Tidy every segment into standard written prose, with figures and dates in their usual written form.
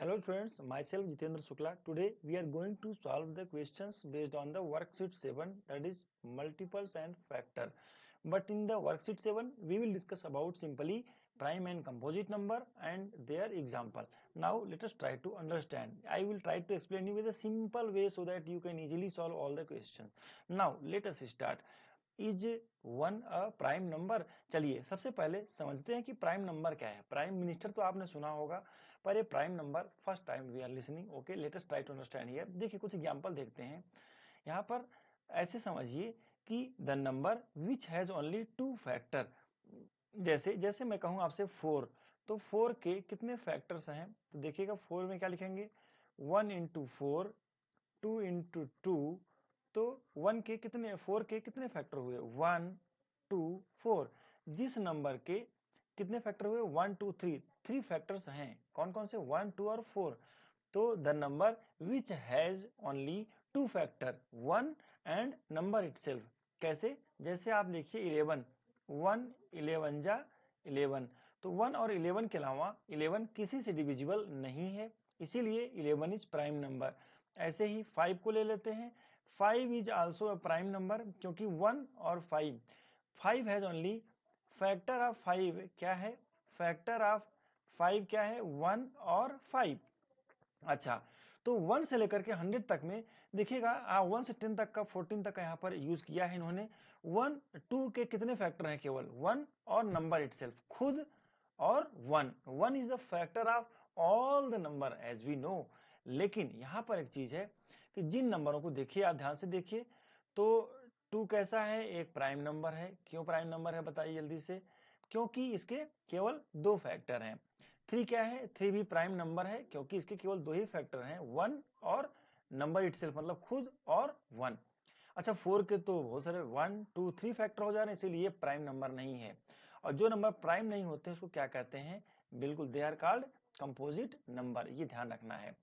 Hello friends, myself Jitendra Shukla. Today we are going to solve the questions based on the worksheet 7, that is multiples and factor. But in the worksheet 7 we will discuss about simply prime and composite number and their example. Now let us try to understand. I will try to explain you with a simple way so that you can easily solve all the questions. Now let us start. Is one a prime number. चलिए सबसे पहले समझते हैं कि prime number क्या है। Prime minister तो आपने सुना होगा, पर ये prime number first time we are listening. Okay, let us try to understand here. देखिए कुछ एग्जांपल देखते हैं यहाँ पर। ऐसे समझिए कि the number which has only two factor. जैसे जैसे मैं कहूँ आपसे 4, तो 4 के कितने फैक्टर्स हैं? तो देखिएगा 4 में क्या लिखेंगे, 1 इंटू 4, 2 इंटू 2। तो 1 के कितने, 4 के कितने फैक्टर हुए? 1 2 4। जिस नंबर के कितने फैक्टर हुए? 1 2 3। 3 फैक्टर्स हैं। कौन कौन से? 1 2 और 4। तो the number which has only to factor, 1 and number itself. कैसे? जैसे आप देखिए 11, 1 11 जा 11। तो 1 और 11 के अलावा 11 किसी से डिविजिबल नहीं है, इसीलिए 11 इज प्राइम नंबर। ऐसे ही 5 को ले लेते हैं। 5 is also a prime number, क्योंकि 1 और 5 हैज ओनली फैक्टर ऑफ 5 क्या है? फैक्टर ऑफ 5 क्या है? 1 और 5। अच्छा, तो 1 से लेकर के 100 तक में देखिएगा, 1 से 10 तक का, 14 तक का यहाँ पर यूज किया है इन्होंने। 1 2 के कितने फैक्टर हैं? केवल 1 और नंबर इटसेल्फ खुद, और 1 is the factor of all the number as we know. लेकिन यहाँ पर एक चीज है कि जिन नंबरों को देखिए, आप ध्यान से देखिए, तो 2 कैसा है? एक प्राइम नंबर है। क्यों प्राइम नंबर है बताइए जल्दी से? क्योंकि इसके केवल 2 फैक्टर हैं। 3 क्या है? 3 भी प्राइम नंबर है, क्योंकि इसके केवल 2 ही फैक्टर हैं, 1 और नंबर इटसेल्फ मतलब खुद, और 1। अच्छा, 4 के तो बहुत सारे 1 2 3 फैक्टर हो जा रहे हैं, इसीलिए प्राइम नंबर नहीं है। और जो नंबर प्राइम नहीं होते उसको क्या कहते हैं? बिल्कुल, they are called composite number. ये ध्यान रखना है।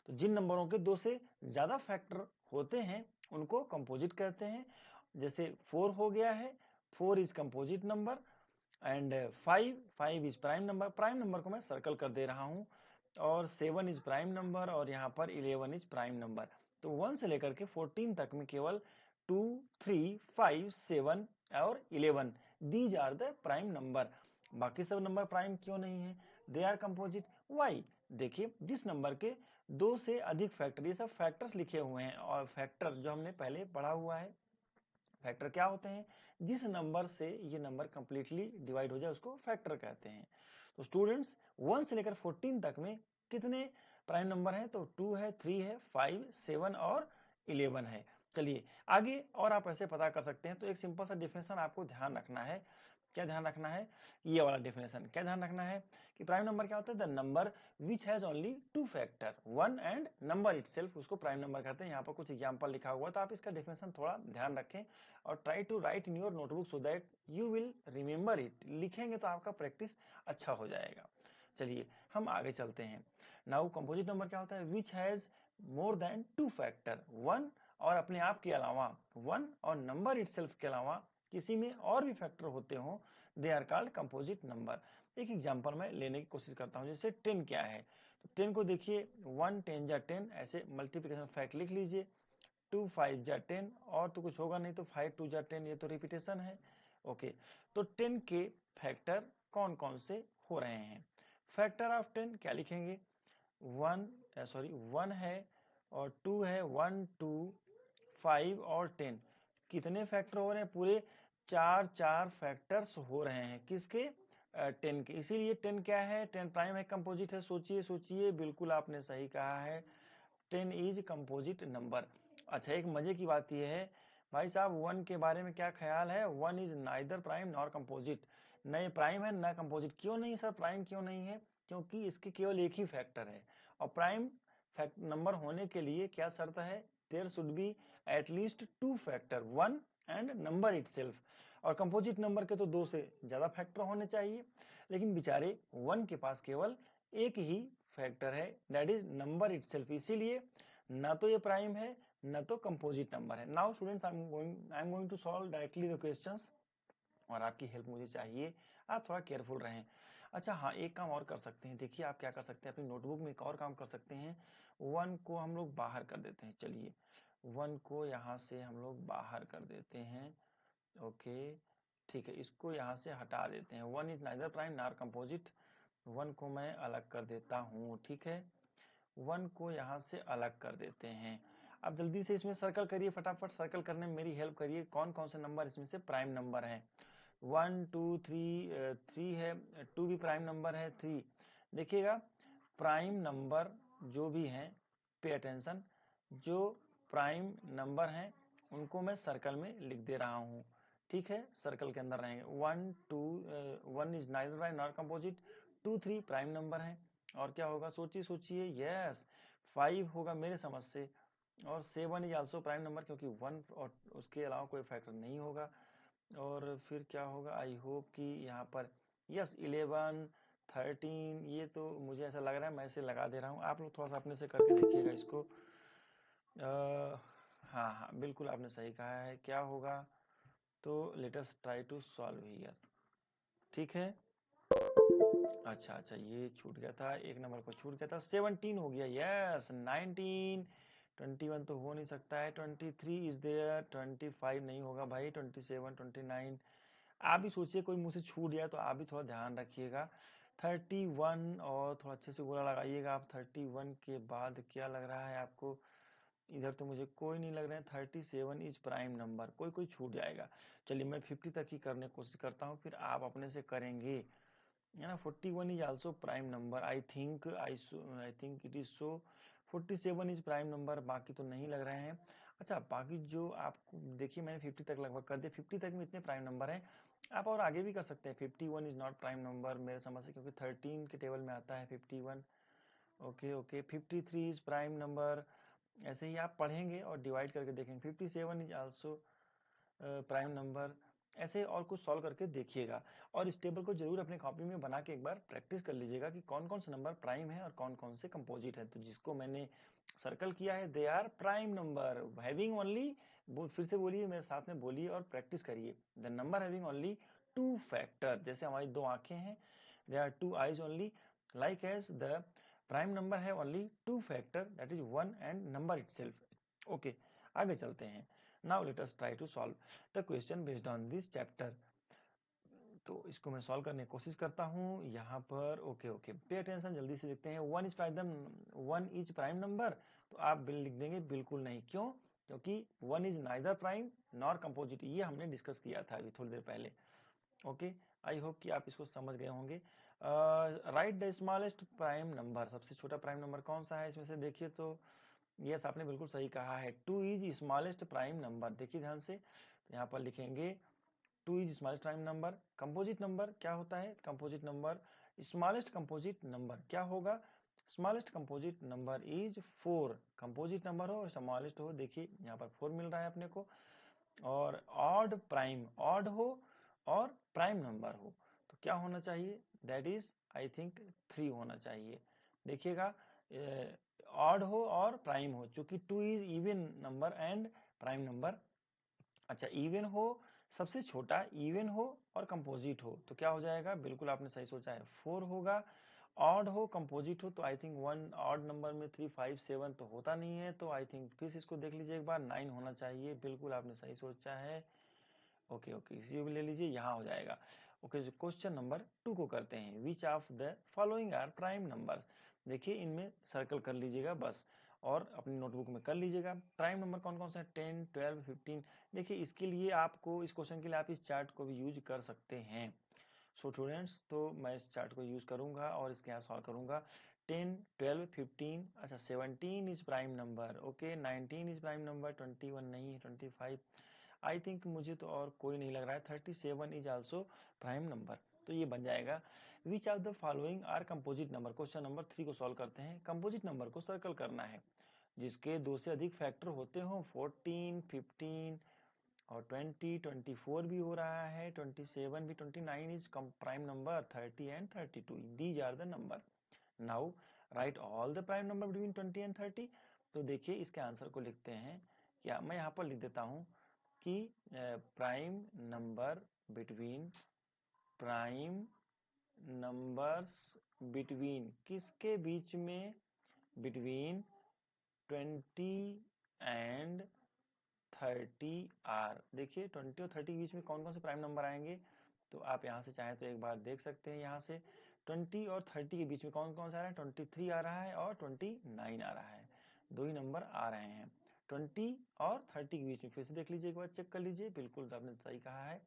तो जिन नंबरों के 2 से ज्यादा फैक्टर होते हैं उनको कंपोजिट कहते हैं। जैसे 4 हो गया है, 4 is composite number. And 5 is prime number. Prime number को मैं सर्कल कर दे रहा हूं। और 7 इज प्राइम नंबर, और यहाँ पर 11 इज प्राइम नंबर। तो 1 से लेकर के 14 तक में केवल 2 3 5 7 और 11 these are the prime number. बाकी सब नंबर प्राइम क्यों नहीं है? They are composite. वाई? देखिए, जिस नंबर के 2 से अधिक फैक्टर, ये सब फैक्टर्स लिखे हुए हैं, और फैक्टर जो हमने पहले पढ़ा हुआ है, फैक्टर क्या होते हैं? जिस नंबर से ये नंबर कंप्लीटली डिवाइड हो जाए उसको फैक्टर कहते हैं। तो स्टूडेंट्स, 1 से लेकर 14 तक में कितने प्राइम नंबर हैं? तो 2 है, 3 है, 5 7 और 11 है। चलिए आगे और आप ऐसे पता कर सकते हैं। तो एक सिंपल सा डिफिनेशन आपको ध्यान रखना है। क्या ध्यान रखना है? ये वाला डिफिनेशन क्या ध्यान रखना है कि प्राइम नंबर क्या होता है? The number which has only to factor, 1 and number itself, उसको प्राइम नंबर कहते हैं। यहाँ पर कुछ एग्जांपल लिखा हुआ है, तो आप इसका डिफिनेशन थोड़ा ध्यान रखें और try to write in your notebook so that you will remember it. लिखेंगे तो आपका प्रैक्टिस अच्छा हो जाएगा। चलिए हम आगे चलते हैं। नाउ कंपोजिट नंबर क्या होता है? Which has more than to factor, 1 और अपने आप के अलावा, 1 और नंबर इटसेल्फ के अलावा किसी में और भी फैक्टर होते हो, they are called composite number. एक एग्जांपल मैं लेने की कोशिश करता हूं। जैसे 10 क्या है? तो 10 को देखिए, 1 10 जा 10, ऐसे मल्टीप्लिकेशन फैक्ट लिख लीजिए। 2 5 जा 10, और तो कुछ होगा नहीं, तो 5 2 जा 10, ये तो रिपीटेशन है। ओके, तो 10 के फैक्टर कौन कौन से हो रहे हैं? फैक्टर ऑफ 10 क्या लिखेंगे? 1 है, और 2 है, 1 2 5 और 10। कितने फैक्टर हो रहे हैं? पूरे 4 फैक्टर्स हो रहे हैं। किसके? 10 के। इसीलिए 10 क्या है? 10 प्राइम है, कंपोजिट है। सोचिए सोचिए, बिल्कुल आपने सही कहा है, 10 इज कंपोजिट नंबर। अच्छा, एक मजे की बात यह है भाई साहब, 1 के बारे में क्या ख्याल है? 1 is neither prime nor composite. न प्राइम है न कंपोजिट। क्यों नहीं सर, प्राइम क्यों नहीं है? क्योंकि इसके केवल एक ही फैक्टर है, और प्राइम नंबर होने के लिए क्या शर्त है? There should be at least two factor, 1 and number itself. और कंपोजिट नंबर के तो 2 से ज्यादा फैक्टर होने चाहिए, लेकिन बेचारे 1 के पास केवल एक ही फैक्टर है, दैट इज नंबर इटसेल्फ। इसीलिए ना तो ये प्राइम है, ना तो कंपोजिट नंबर है। Now students, I am going to solve directly the questions, और आपकी हेल्प मुझे चाहिए। आप थोड़ा केयरफुल रहें। अच्छा हाँ, एक काम और कर सकते हैं, देखिए आप क्या कर सकते हैं, अपनी नोटबुक में एक और काम कर सकते हैं। 1 को हम लोग बाहर कर देते हैं, चलिए 1 को यहाँ से हम लोग बाहर कर देते हैं। ओके ठीक है, इसको यहाँ से हटा देते हैं। 1 is neither prime nor composite, 1 को मैं अलग कर देता हूँ। ठीक है, 1 को यहाँ से अलग कर देते हैं। अब जल्दी से इसमें सर्कल करिए, फटाफट सर्कल करने में मेरी हेल्प करिए, कौन कौन से नंबर इसमें से प्राइम नंबर हैं। 1 2 3 3 है, 2 भी प्राइम नंबर है, 3 देखिएगा। प्राइम नंबर जो भी हैं, पे अटेंशन, जो प्राइम नंबर हैं उनको मैं सर्कल में लिख दे रहा हूँ। ठीक है, सर्कल के अंदर रहेंगे। 1 2 1 is neither prime nor composite, 2 3 prime number हैं। और क्या होगा, सोचिए सोचिए, यस 5 होगा मेरे समझ से। और 7 इज आल्सो प्राइम नंबर, क्योंकि 1 और उसके अलावा कोई फैक्टर नहीं होगा। और फिर क्या होगा, आई होप कि यहाँ पर यस 11 13, ये तो मुझे ऐसा लग रहा है, मैं इसे लगा दे रहा हूँ, आप लोग थोड़ा सा अपने से करके देखिएगा इसको। हाँ हाँ बिल्कुल आपने सही कहा है, क्या होगा, तो let us try to solve here. ठीक है, अच्छा अच्छा ये छूट गया था, एक नंबर को छूट गया था, 17 हो गया, यस 19, 21 तो हो नहीं सकता है, 23 इज देयर, 25 नहीं होगा भाई, 27 29, आप भी सोचिए कोई मुंह से छूट जाए तो आप भी थोड़ा ध्यान रखिएगा। 31, और थोड़ा अच्छे से गोला लगाइएगा आप। 31 के बाद क्या लग रहा है आपको, इधर तो मुझे कोई नहीं लग रहा है। 37 इज प्राइम नंबर, कोई कोई छूट जाएगा। चलिए मैं 50 तक ही करने की कोशिश करता हूँ, फिर आप अपने से करेंगे, है ना। 41 is also prime number, I think it is so. 47 is prime number, बाकी तो नहीं लग रहे हैं। अच्छा बाकी जो आपको देखिए, मैंने 50 तक लगभग कर दिया, 50 तक में इतने प्राइम नंबर हैं, आप और आगे भी कर सकते हैं। 51 इज नॉट प्राइम नंबर मेरे समझ से, क्योंकि 13 के टेबल में आता है 51। Okay okay, 53 is prime number, ऐसे ही आप पढ़ेंगे और डिवाइड करके देखेंगे। 57 इज आल्सो प्राइम नंबर, ऐसे और कुछ सॉल्व करके देखिएगा। और इस टेबल को जरूर अपने कॉपी में बना के एक बार प्रैक्टिस कर लीजिएगा कि कौन कौन से नंबर प्राइम है और कौन कौन से कंपोजिट है। तो जिसको मैंने सर्कल किया है, they are prime number having only, फिर से बोलिए मेरे साथ में, बोलिए और प्रैक्टिस करिए। The number having only 2 factor, जैसे हमारी 2 आंखें हैं, they are 2 eyes only, like as the prime number है only 2 factor, that is 1 and number itself. Okay, आगे चलते हैं। Now let us try to solve the question based on this chapter. तो इसको मैं सॉल्व करने की कोशिश करता हूँ यहाँ पर। ओके ओके, पे अटेंशन, जल्दी से देखते हैं। 1 इज प्राइम नंबर, तो आप लिख देंगे बिल्कुल नहीं, क्यों, क्योंकि 1 is neither prime nor composite, ये हमने डिस्कस किया था अभी थोड़ी देर पहले। ओके, आई होप कि आप इसको समझ गए होंगे। Right the smallest prime number, सबसे छोटा प्राइम नंबर कौन सा है इसमें से, देखिए तो यस आपने बिल्कुल सही कहा है, 2 इज स्मॉलेस्ट प्राइम नंबर। देखिए ध्यान से, तो यहाँ पर लिखेंगे 2 is smallest prime number. Composite number क्या होता है, composite number, smallest composite number क्या होगा, smallest composite number is 4। Composite number हो और स्मॉलेस्ट हो, देखिए यहाँ पर 4 मिल रहा है अपने को। और ऑड प्राइम, ऑड हो और प्राइम नंबर हो तो क्या होना चाहिए, दैट इज आई थिंक 3 होना चाहिए। देखिएगा, ऑड हो और प्राइम हो, चूंकि 2 is even number and prime number. अच्छा इवन हो, सबसे छोटा इवन हो और कंपोजिट हो तो क्या हो जाएगा, बिल्कुल आपने सही सोचा है, 4 होगा। ऑड हो कंपोजिट हो तो आई थिंक 1 ऑड नंबर में 3 5 7 तो होता नहीं है, तो आई थिंक फिर इसको देख लीजिए एक बार, 9 होना चाहिए, बिल्कुल आपने सही सोचा है। ओके ओके, इसी भी ले लीजिए, यहाँ हो जाएगा। ओके, जो क्वेश्चन नंबर 2 को करते हैं, which of the following are prime number. देखिए इनमें सर्कल कर लीजिएगा बस, और अपनी नोटबुक में कर लीजिएगा। प्राइम नंबर कौन कौन सा है, 10 12 15। देखिए इसके लिए आपको, इस क्वेश्चन के लिए आप इस चार्ट को भी यूज कर सकते हैं। सो स्टूडेंट्स, तो मैं इस चार्ट को यूज करूंगा और इसके यहाँ सॉल्व करूंगा। 10 12 15, अच्छा 17 is prime number, okay 19 is prime number, 21 नहीं, 25 आई थिंक, मुझे तो और कोई नहीं लग रहा है। 37 इज आल्सो प्राइम नंबर, तो ये बन जाएगा। Which of the following are composite number. Question number 3 को सॉल्व करते हैं। कंपोजिट नंबर को सर्कल करना है जिसके 2 से अधिक फैक्टर होते हो, 14 15 और 20 24 भी हो रहा है, 27 भी, 29 is prime number, 30 and 32 these are the number. Now write all the prime number between 20 and 30। तो देखिए इसके आंसर को लिखते हैं, क्या मैं यहाँ पर लिख देता हूँ कि prime number between prime numbers between, किसके बीच में, बिटवीन 20 एंड 30 आर। देखिए 20 और 30 के बीच में कौन कौन से प्राइम नंबर आएंगे, तो आप यहाँ से चाहें तो एक बार देख सकते हैं। यहाँ से 20 और 30 के बीच में कौन कौन सा आ रहा है, 23 आ रहा है और 29 आ रहा है, दो ही नंबर आ रहे हैं 20 और 30 के बीच में। फिर से देख लीजिए, एक बार चेक कर लीजिए, बिल्कुल तो आपने सही कहा है।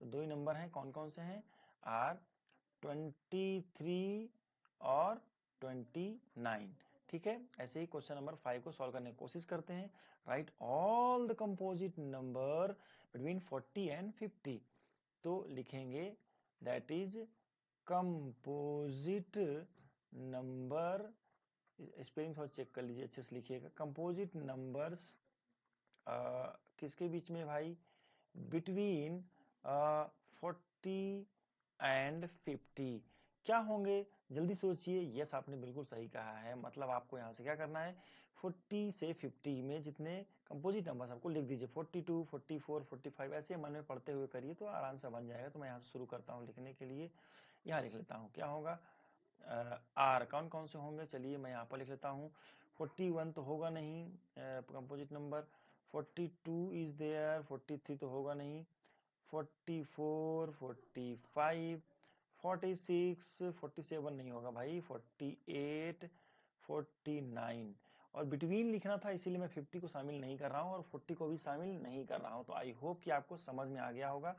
तो दो ही नंबर हैं, कौन कौन से हैं, आर 23 और 29। ठीक है, ऐसे ही क्वेश्चन नंबर 5 को सॉल्व करने की कोशिश करते हैं। Right all the composite number between 40 and 50। तो लिखेंगे that is composite number, spelling थोड़ा चेक कर लीजिए, अच्छे से लिखिएगा। कंपोजिट नंबर्स किसके बीच में भाई, बिटवीन 40 एंड 50 क्या होंगे, जल्दी सोचिए। यस, आपने बिल्कुल सही कहा है। मतलब आपको यहाँ से क्या करना है, 40 से 50 में जितने कंपोजिट नंबर्स आपको लिख दीजिए, 42, 44, 45 ऐसे मन में पढ़ते हुए करिए तो आराम से बन जाएगा। तो मैं यहाँ से शुरू करता हूँ लिखने के लिए, यहाँ लिख लेता हूँ, क्या होगा, आर कौन कौन से होंगे, चलिए मैं यहाँ पर लिख लेता हूँ। 41 तो होगा नहीं कंपोजिट नंबर, 42 इज देयर, 43 तो होगा नहीं, 44, 45, 46, 47 नहीं होगा भाई, 48, 49 और बिटवीन लिखना था, इसीलिए मैं 50 को शामिल नहीं कर रहा हूँ और 40 को भी शामिल नहीं कर रहा हूँ। तो आई होप कि आपको समझ में आ गया होगा।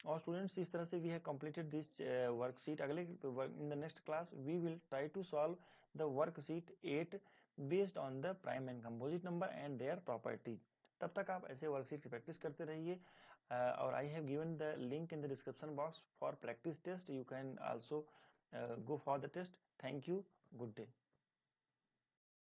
और स्टूडेंट्स, इस तरह से we have completed this worksheet. अगले in the next class we will try to solve the worksheet 8 based on the prime and composite number and their properties. तब तक आप ऐसे वर्कशीट की प्रैक्टिस करते रहिए। और I have given the link in the description box for practice test, you can also go for the test. Thank you. Good day.